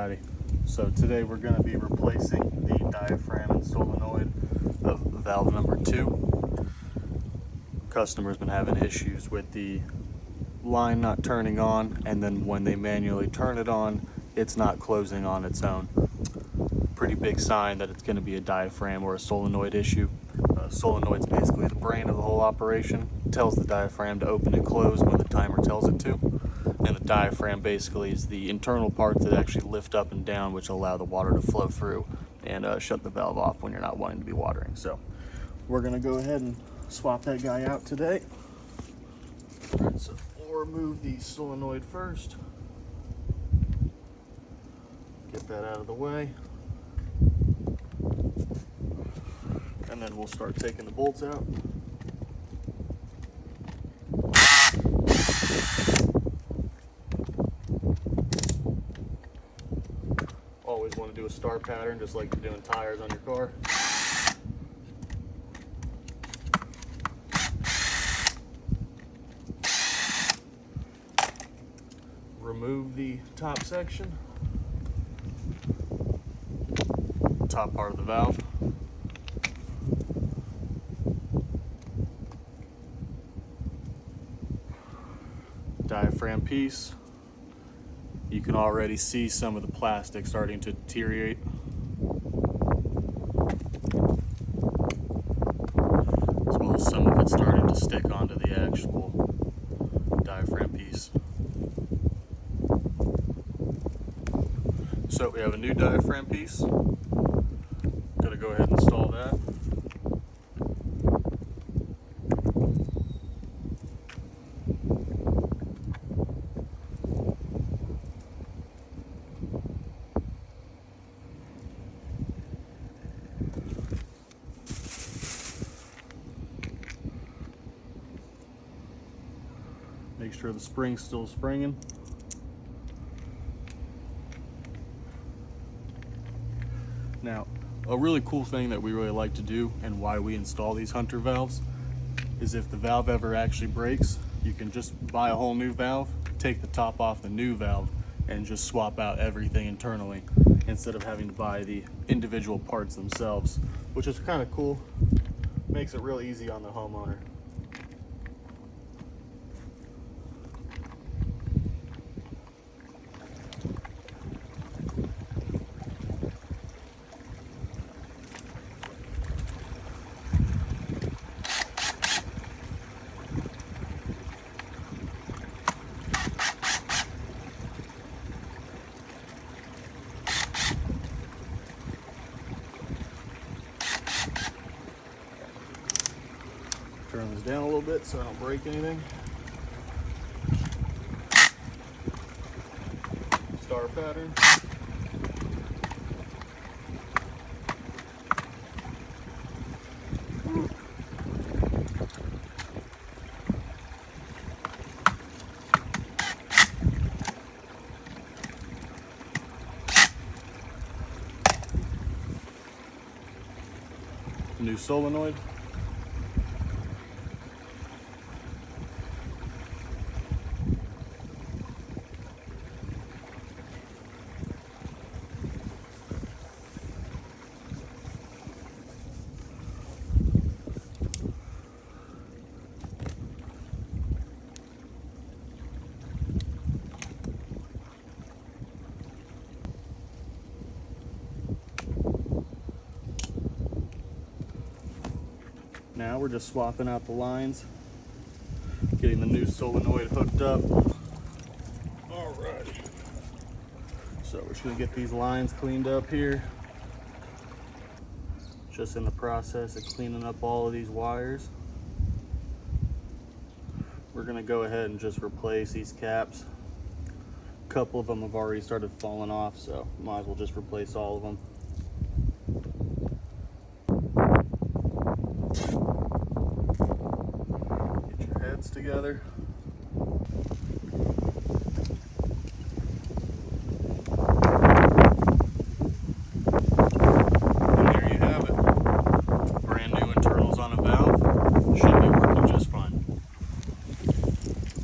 Alrighty, so today we're going to be replacing the diaphragm and solenoid of valve number 2. Customer's been having issues with the line not turning on, and then when they manually turn it on, it's not closing on its own. Pretty big sign that it's going to be a diaphragm or a solenoid issue. Solenoid's basically the brain of the whole operation. It tells the diaphragm to open and close when the timer tells it to. And the diaphragm basically is the internal parts that actually lift up and down, which allow the water to flow through and shut the valve off when you're not wanting to be watering. So we're gonna go ahead and swap that guy out today. All right, so we'll remove the solenoid first. Get that out of the way. And then we'll start taking the bolts out. Always want to do a star pattern, just like you're doing tires on your car. Remove the top section, top part of the valve. Diaphragm piece. You can already see some of the plastic starting to deteriorate. As well as some of it starting to stick onto the actual diaphragm piece. So we have a new diaphragm piece. Gonna go ahead and install that. Make sure the spring's still springing. Now, a really cool thing that we really like to do and why we install these Hunter valves is if the valve ever actually breaks, you can just buy a whole new valve, take the top off the new valve, and just swap out everything internally instead of having to buy the individual parts themselves, which is kind of cool. Makes it real easy on the homeowner. Turn this down a little bit so I don't break anything. Star pattern. New solenoid. Now we're just swapping out the lines, getting the new solenoid hooked up. Alright. So we're just going to get these lines cleaned up here. Just in the process of cleaning up all of these wires. We're going to go ahead and just replace these caps. A couple of them have already started falling off, so might as well just replace all of them. Together.